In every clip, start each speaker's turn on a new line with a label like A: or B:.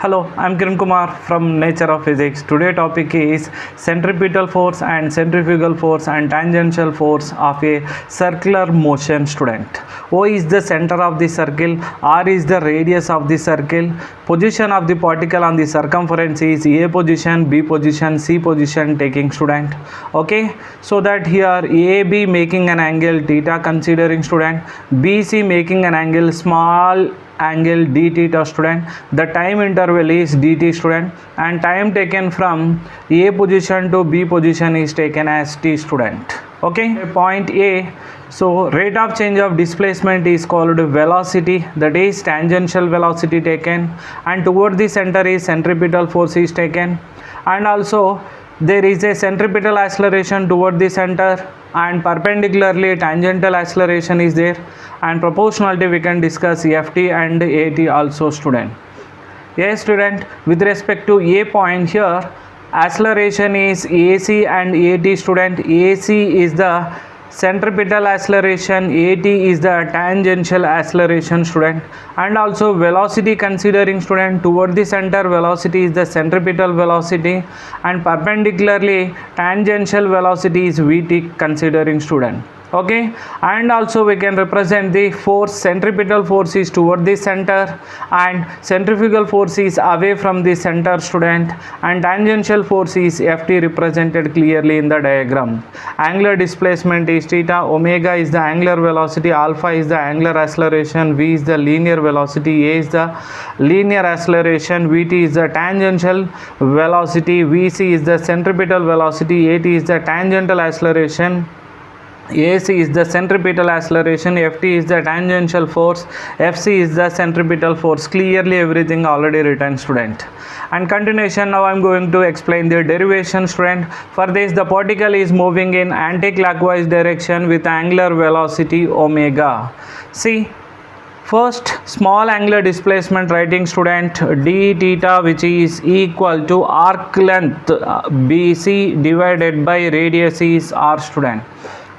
A: Hello, I'm Kiran Kumar from Nature of Physics. Today topic is centripetal force and centrifugal force and tangential force of a circular motion student. O is the center of the circle, R is the radius of the circle, position of the particle on the circumference is A position, B position, C position taking student. Okay, so that here AB making an angle theta considering student, BC making an angle small angle d theta student, the time interval is dt student, and time taken from A position to B position is taken as t student. Okay, point A, so rate of change of displacement is called velocity, that is tangential velocity taken, and toward the center is centripetal force is taken, and also there is a centripetal acceleration toward the center, and perpendicularly tangential acceleration is there, and proportionality we can discuss ft and at also student. Yes student, with respect to A point here, acceleration is AC and AT student. AC is the centripetal acceleration, AT is the tangential acceleration student, and also velocity considering student, toward the center velocity is the centripetal velocity, and perpendicularly tangential velocity is Vt considering student. Okay, and also we can represent the force, centripetal force is toward the center and centrifugal force is away from the center student, and tangential force is Ft represented clearly in the diagram. Angular displacement is theta, omega is the angular velocity, alpha is the angular acceleration, v is the linear velocity, a is the linear acceleration, Vt is the tangential velocity, Vc is the centripetal velocity, At is the tangential acceleration, AC is the centripetal acceleration, Ft is the tangential force, Fc is the centripetal force. Clearly everything already written student. And continuation, now I am going to explain the derivation student. For this, the particle is moving in anti-clockwise direction with angular velocity omega. See, first small angular displacement writing student, d theta which is equal to arc length BC divided by radius is r student.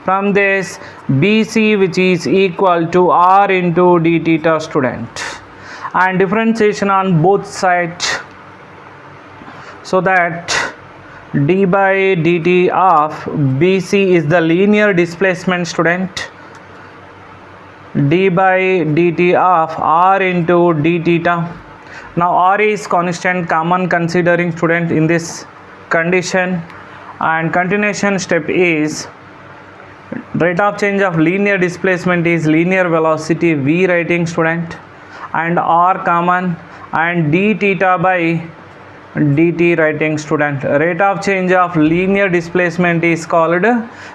A: From this, BC which is equal to r into d theta student, and differentiation on both sides, so that d by dt of BC is the linear displacement student, d by dt of r into d theta. Now r is constant common considering student in this condition, and continuation step is rate of change of linear displacement is linear velocity v writing student, and r common, and d theta by dt writing student. Rate of change of linear displacement is called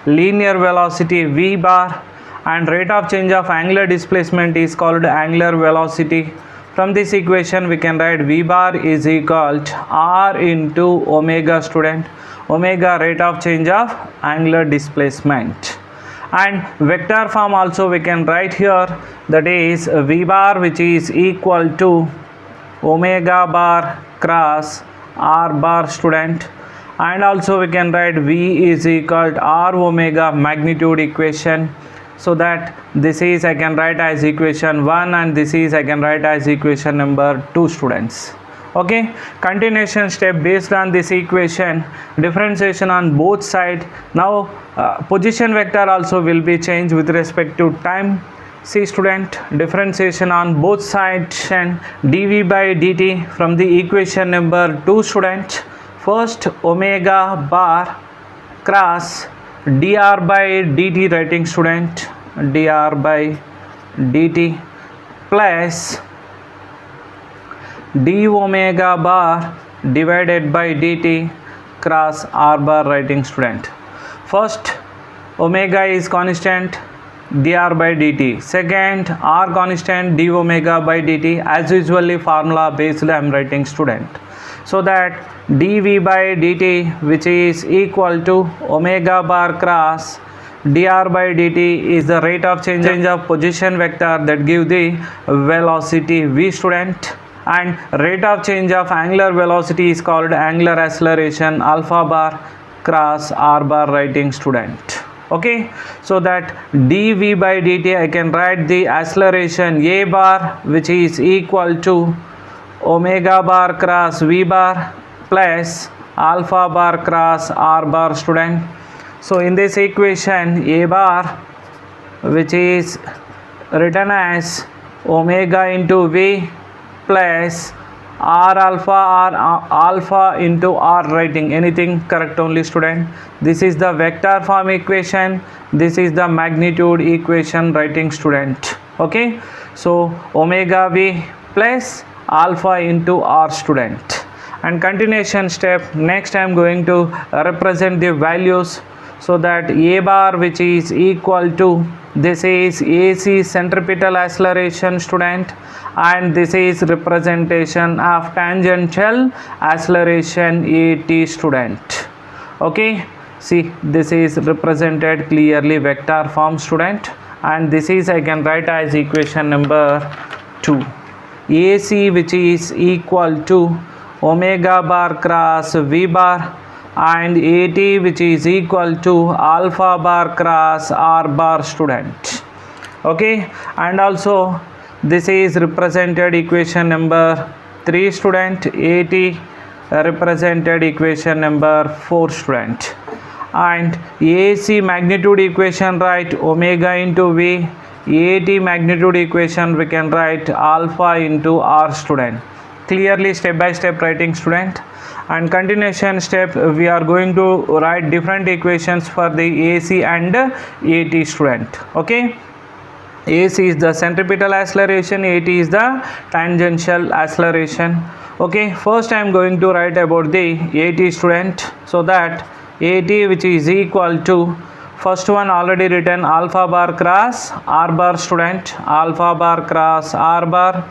A: linear velocity v bar, and rate of change of angular displacement is called angular velocity. From this equation we can write v bar is equal to r into omega student, omega rate of change of angular displacement. And vector form also we can write here, that is v bar which is equal to omega bar cross r bar student, and also we can write v is equal to r omega magnitude equation, so that this is I can write as equation 1 and this is I can write as equation number 2 students. Okay, continuation step based on this equation, differentiation on both sides. Now position vector also will be changed with respect to time. See student, differentiation on both sides, and dv by dt from the equation number 2 student. First omega bar cross dr by dt writing student, dr by dt plus d omega bar divided by dt cross r bar writing student. First omega is constant, dr by dt. Second r constant, d omega by dt. As usually formula based I am writing student, so that dv by dt which is equal to omega bar cross dr by dt is the rate of change of position vector that give the velocity v student, and rate of change of angular velocity is called angular acceleration alpha bar cross r bar writing student. Okay, so that dv by dt I can write the acceleration a bar which is equal to omega bar cross V bar plus alpha bar cross R bar, student. So in this equation, A bar, which is written as omega into V plus R alpha or alpha into R, writing anything correct only, student. This is the vector form equation, this is the magnitude equation, writing, student. Okay, so omega V plus alpha into R, student. And continuation step, next I am going to represent the values, so that A bar, which is equal to, this is AC centripetal acceleration, student, and this is representation of tangential acceleration AT, student. Okay, see, this is represented clearly vector form, student, and this is I can write as equation number 2. AC, which is equal to omega bar cross V bar, and AT, which is equal to alpha bar cross R bar, student. Okay, and also this is represented equation number 3, student. AT represented equation number 4, student. And AC magnitude equation, write omega into V. AT magnitude equation we can write alpha into R, student. Clearly step by step writing, student. And continuation step, we are going to write different equations for the AC and AT, student. Okay, AC is the centripetal acceleration, AT is the tangential acceleration. Okay, first I am going to write about the AT, student. So that AT, which is equal to, first one already written, alpha bar cross R bar, student, alpha bar cross R bar.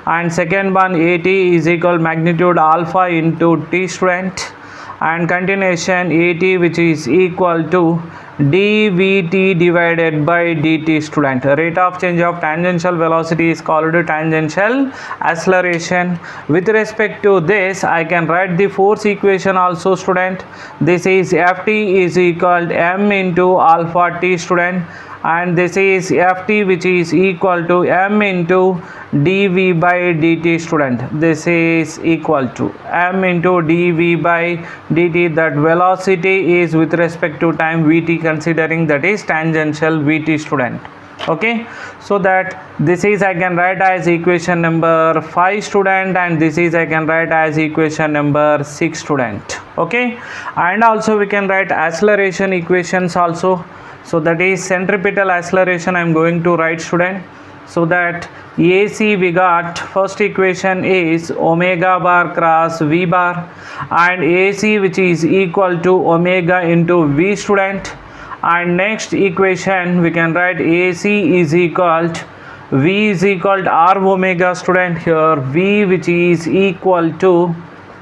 A: And second one, AT is equal magnitude alpha into T, student. And continuation, AT, which is equal to dVt divided by dt, student. Rate of change of tangential velocity is called tangential acceleration. With respect to this, I can write the force equation also, student. This is Ft is equal to m into alpha t, student, and this is Ft, which is equal to m into dv by dt, student. This is equal to m into dv by dt, that velocity is with respect to time vt, considering that is tangential vt, student. Okay, so that this is I can write as equation number 5, student, and this is I can write as equation number 6, student. Okay, and also we can write acceleration equations also. So that is centripetal acceleration I am going to write, student. So that AC we got, first equation is omega bar cross V bar, and AC, which is equal to omega into V, student. And next equation we can write AC is equal to V is equal to R omega, student. Here V, which is equal to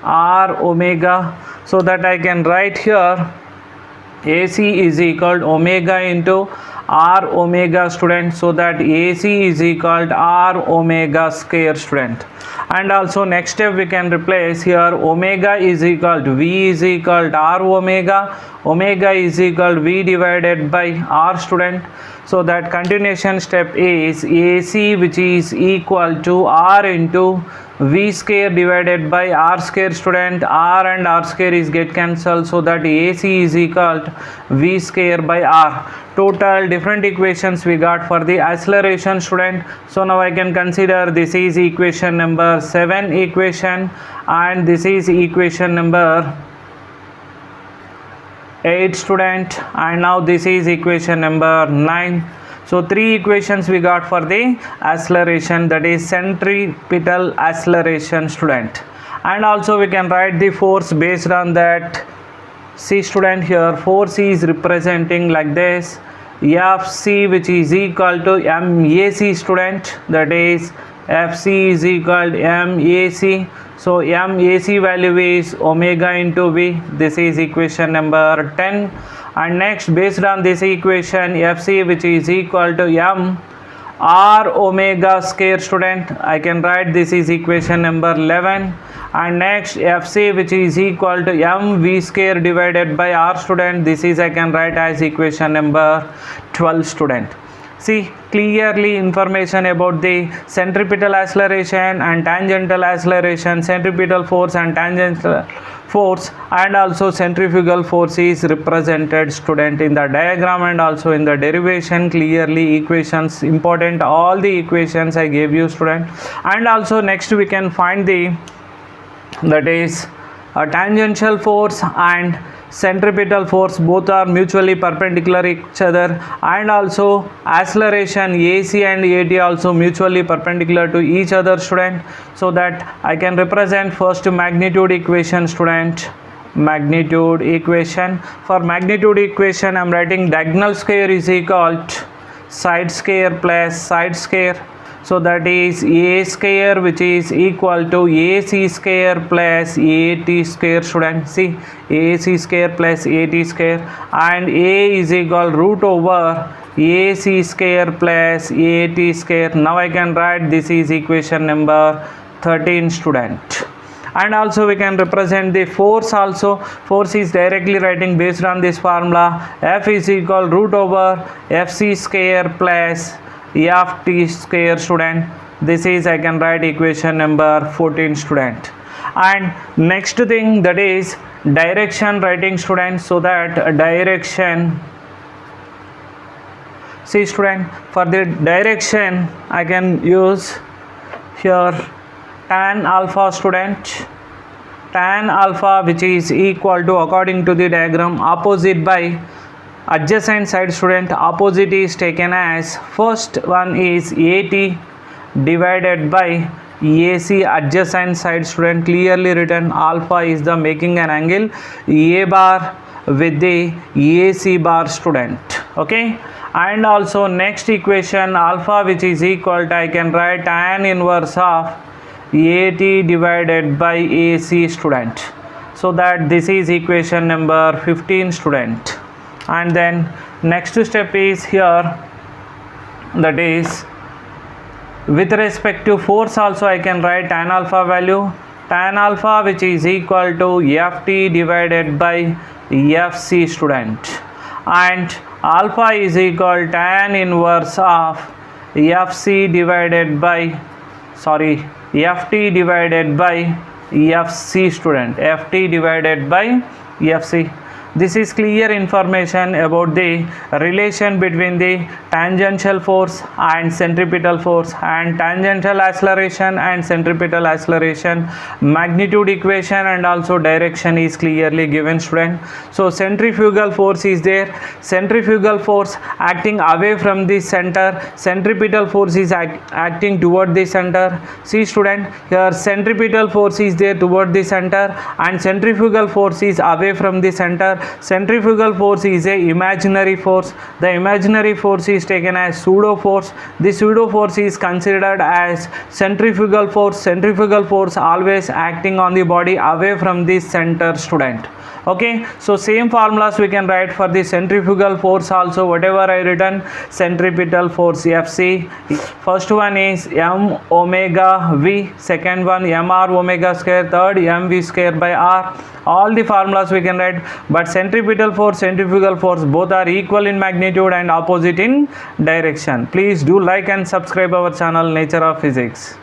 A: R omega, so that I can write here AC is equal to omega into R omega, student. So that AC is equal to R omega square, student. And also next step we can replace here, omega is equal to V is equal to R omega, omega is equal to V divided by R, student. So that continuation step is AC, which is equal to R into V square divided by R square, student. R and R square is get cancelled, so that AC is equal to V square by R. Total different equations we got for the acceleration, student. So now I can consider this is equation number 7 equation, and this is equation number 8, student, and now this is equation number 9. So 3 equations we got for the acceleration, that is centripetal acceleration, student. And also we can write the force based on that. See, student, here force is representing like this, Fc, which is equal to MAC, student, that is Fc is equal to MAC. So MAC value is omega into V. This is equation number 10. And next, based on this equation, Fc, which is equal to M R omega square, student, I can write this is equation number 11. And next, Fc, which is equal to mv square divided by R, student, this is I can write as equation number 12, student. See clearly information about the centripetal acceleration and tangential acceleration, centripetal force and tangential force, and also centrifugal force is represented, student, in the diagram and also in the derivation. Clearly equations important, all the equations I gave you, student. And also next we can find that is a tangential force and centripetal force, both are mutually perpendicular each other, and also acceleration AC and AT also mutually perpendicular to each other, student. So that I can represent first magnitude equation, student. Magnitude equation. For magnitude equation I am writing diagonal square is equal to side square plus side square. So that is A square, which is equal to AC square plus AT square, student. See, AC square plus AT square, and A is equal root over AC square plus AT square. Now I can write this is equation number 13, student. And also we can represent the force also. Force is directly writing based on this formula. F is equal root over FC square plus Ft square, student. This is I can write equation number 14, student. And next thing, that is direction writing, student. So that direction, see student, for the direction I can use here tan alpha, student. Tan alpha, which is equal to, according to the diagram, opposite by adjacent side, student. Opposite is taken as, first one is AT divided by AC, adjacent side, student. Clearly written, alpha is the making an angle A bar with the AC bar, student. Okay. And also next equation, alpha, which is equal to, I can write tan inverse of AT divided by AC, student. So that this is equation number 15, student. And then next step is here, that is with respect to force also I can write tan alpha value. Tan alpha, which is equal to Ft divided by Fc, student. And alpha is equal tan inverse of Fc divided by, Ft divided by Fc, student. Ft divided by Fc. This is clear information about the relation between the tangential force and centripetal force, and tangential acceleration and centripetal acceleration. Magnitude equation and also direction is clearly given, student. So centrifugal force is there. Centrifugal force acting away from the center, centripetal force is acting toward the center. See student, here centripetal force is there toward the center and centrifugal force is away from the center. Centrifugal force is a imaginary force. The imaginary force is taken as pseudo force. The pseudo force is considered as centrifugal force. Centrifugal force always acting on the body away from the center, student. Okay, so same formulas we can write for the centrifugal force also. Whatever I written, centripetal force Fc, first one is m omega v, second one mr omega square, third mv square by r. All the formulas we can write, but centripetal force, centrifugal force, both are equal in magnitude and opposite in direction. Please do like and subscribe our channel Nature of Physics.